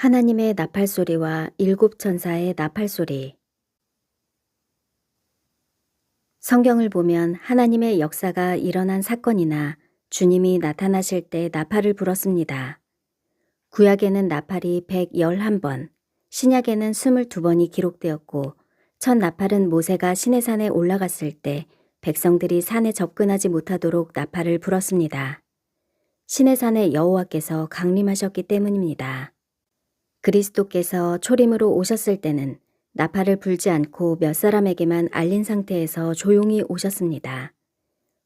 하나님의 나팔소리와 일곱 천사의 나팔소리. 성경을 보면 하나님의 역사가 일어난 사건이나 주님이 나타나실 때 나팔을 불었습니다. 구약에는 나팔이 111번, 신약에는 22번이 기록되었고, 첫 나팔은 모세가 시내산에 올라갔을 때 백성들이 산에 접근하지 못하도록 나팔을 불었습니다. 시내산에 여호와께서 강림하셨기 때문입니다. 그리스도께서 초림으로 오셨을 때는 나팔을 불지 않고 몇 사람에게만 알린 상태에서 조용히 오셨습니다.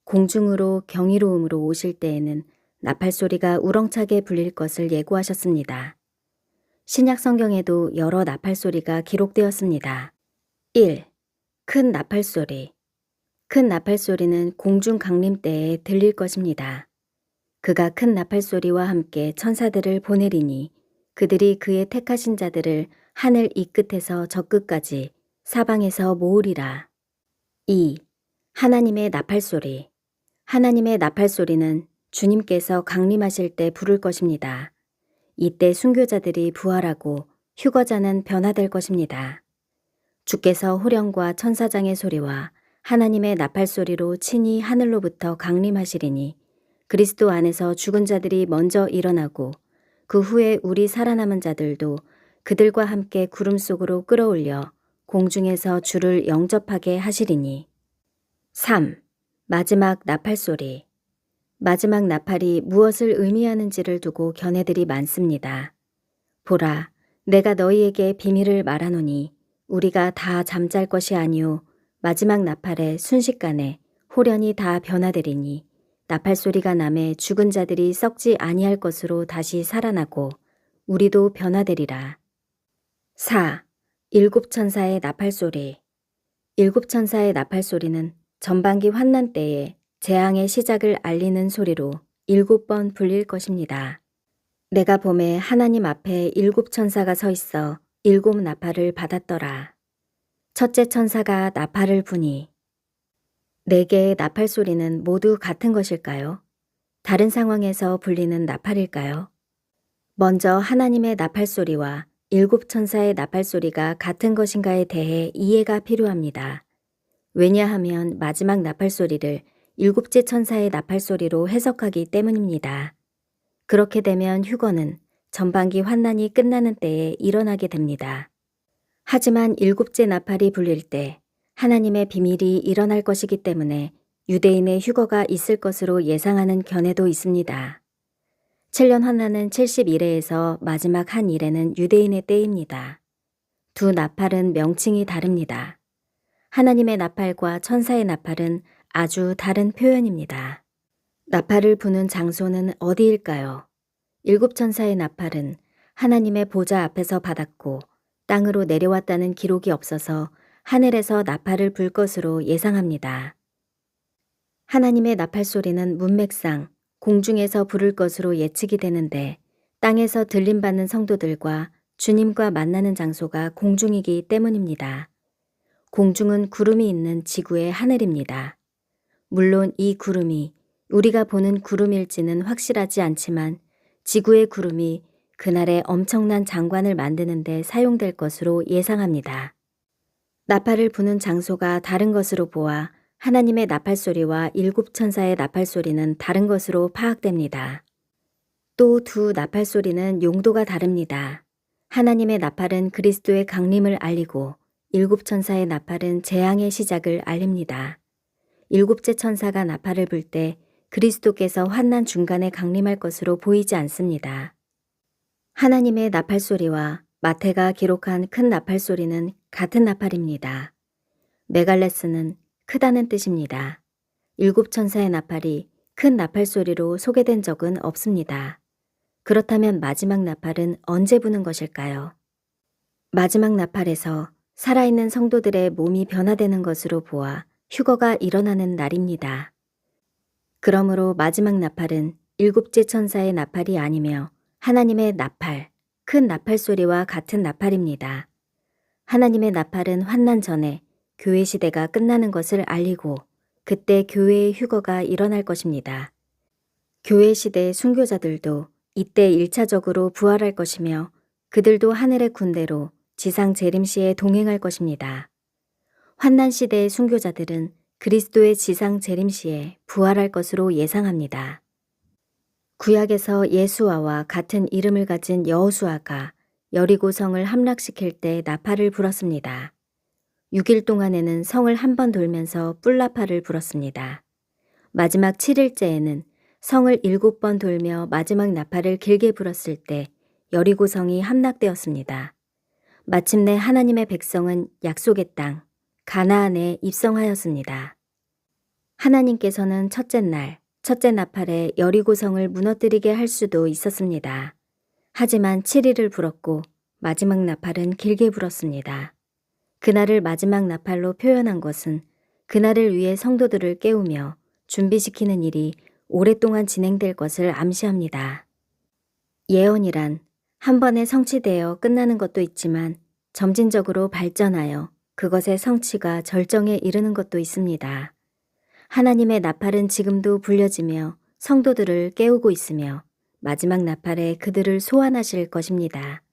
공중으로 경이로움으로 오실 때에는 나팔 소리가 우렁차게 불릴 것을 예고하셨습니다. 신약 성경에도 여러 나팔 소리가 기록되었습니다. 1. 큰 나팔 소리. 큰 나팔 소리는 공중 강림 때에 들릴 것입니다. 그가 큰 나팔 소리와 함께 천사들을 보내리니 그들이 그의 택하신 자들을 하늘 이 끝에서 저 끝까지 사방에서 모으리라. 2. 하나님의 나팔소리. 하나님의 나팔소리는 주님께서 강림하실 때 부를 것입니다. 이때 순교자들이 부활하고 휴거자는 변화될 것입니다. 주께서 호령과 천사장의 소리와 하나님의 나팔소리로 친히 하늘로부터 강림하시리니 그리스도 안에서 죽은 자들이 먼저 일어나고 그 후에 우리 살아남은 자들도 그들과 함께 구름 속으로 끌어올려 공중에서 주를 영접하게 하시리니. 3. 마지막 나팔소리. 마지막 나팔이 무엇을 의미하는지를 두고 견해들이 많습니다. 보라, 내가 너희에게 비밀을 말하노니 우리가 다 잠잘 것이 아니오 마지막 나팔에 순식간에 홀연히 다 변화되리니 나팔소리가 남에 죽은 자들이 썩지 아니할 것으로 다시 살아나고 우리도 변화되리라. 4. 일곱 천사의 나팔소리. 일곱 천사의 나팔소리는 전반기 환난 때에 재앙의 시작을 알리는 소리로 7번 불릴 것입니다. 내가 봄에 하나님 앞에 일곱 천사가 서 있어 일곱 나팔을 받았더라. 첫째 천사가 나팔을 부니. 네 개의 나팔 소리는 모두 같은 것일까요? 다른 상황에서 불리는 나팔일까요? 먼저 하나님의 나팔 소리와 일곱 천사의 나팔 소리가 같은 것인가에 대해 이해가 필요합니다. 왜냐하면 마지막 나팔 소리를 일곱째 천사의 나팔 소리로 해석하기 때문입니다. 그렇게 되면 휴거는 전반기 환난이 끝나는 때에 일어나게 됩니다. 하지만 일곱째 나팔이 불릴 때 하나님의 비밀이 일어날 것이기 때문에 유대인의 휴거가 있을 것으로 예상하는 견해도 있습니다. 7년 환난은 70일에서 마지막 한 일에는 유대인의 때입니다. 두 나팔은 명칭이 다릅니다. 하나님의 나팔과 천사의 나팔은 아주 다른 표현입니다. 나팔을 부는 장소는 어디일까요? 일곱 천사의 나팔은 하나님의 보좌 앞에서 받았고 땅으로 내려왔다는 기록이 없어서 하늘에서 나팔을 불 것으로 예상합니다. 하나님의 나팔 소리는 문맥상 공중에서 부를 것으로 예측이 되는데 땅에서 들림받는 성도들과 주님과 만나는 장소가 공중이기 때문입니다. 공중은 구름이 있는 지구의 하늘입니다. 물론 이 구름이 우리가 보는 구름일지는 확실하지 않지만 지구의 구름이 그날의 엄청난 장관을 만드는 데 사용될 것으로 예상합니다. 나팔을 부는 장소가 다른 것으로 보아 하나님의 나팔 소리와 일곱 천사의 나팔 소리는 다른 것으로 파악됩니다. 또 두 나팔 소리는 용도가 다릅니다. 하나님의 나팔은 그리스도의 강림을 알리고 일곱 천사의 나팔은 재앙의 시작을 알립니다. 일곱째 천사가 나팔을 불 때 그리스도께서 환난 중간에 강림할 것으로 보이지 않습니다. 하나님의 나팔 소리와 마태가 기록한 큰 나팔 소리는 같은 나팔입니다. 메갈레스는 크다는 뜻입니다. 일곱 천사의 나팔이 큰 나팔 소리로 소개된 적은 없습니다. 그렇다면 마지막 나팔은 언제 부는 것일까요? 마지막 나팔에서 살아있는 성도들의 몸이 변화되는 것으로 보아 휴거가 일어나는 날입니다. 그러므로 마지막 나팔은 일곱째 천사의 나팔이 아니며 하나님의 나팔, 큰 나팔 소리와 같은 나팔입니다. 하나님의 나팔은 환난 전에 교회 시대가 끝나는 것을 알리고 그때 교회의 휴거가 일어날 것입니다. 교회 시대의 순교자들도 이때 1차적으로 부활할 것이며 그들도 하늘의 군대로 지상 재림시에 동행할 것입니다. 환난 시대의 순교자들은 그리스도의 지상 재림시에 부활할 것으로 예상합니다. 구약에서 예수아와 같은 이름을 가진 여호수아가 여리고 성을 함락시킬 때 나팔을 불었습니다. 6일 동안에는 성을 한 번 돌면서 뿔나팔을 불었습니다. 마지막 7일째에는 성을 7번 돌며 마지막 나팔을 길게 불었을 때 여리고 성이 함락되었습니다. 마침내 하나님의 백성은 약속의 땅, 가나안에 입성하였습니다. 하나님께서는 첫째 날, 첫째 나팔에 여리고성을 무너뜨리게 할 수도 있었습니다. 하지만 7일을 불었고 마지막 나팔은 길게 불었습니다. 그날을 마지막 나팔로 표현한 것은 그날을 위해 성도들을 깨우며 준비시키는 일이 오랫동안 진행될 것을 암시합니다. 예언이란 한 번에 성취되어 끝나는 것도 있지만 점진적으로 발전하여 그것의 성취가 절정에 이르는 것도 있습니다. 하나님의 나팔은 지금도 불려지며 성도들을 깨우고 있으며 마지막 나팔에 그들을 소환하실 것입니다.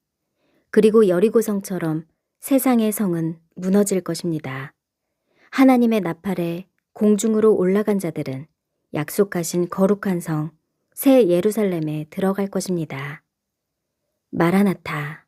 그리고 여리고성처럼 세상의 성은 무너질 것입니다. 하나님의 나팔에 공중으로 올라간 자들은 약속하신 거룩한 성, 새 예루살렘에 들어갈 것입니다. 마라나타.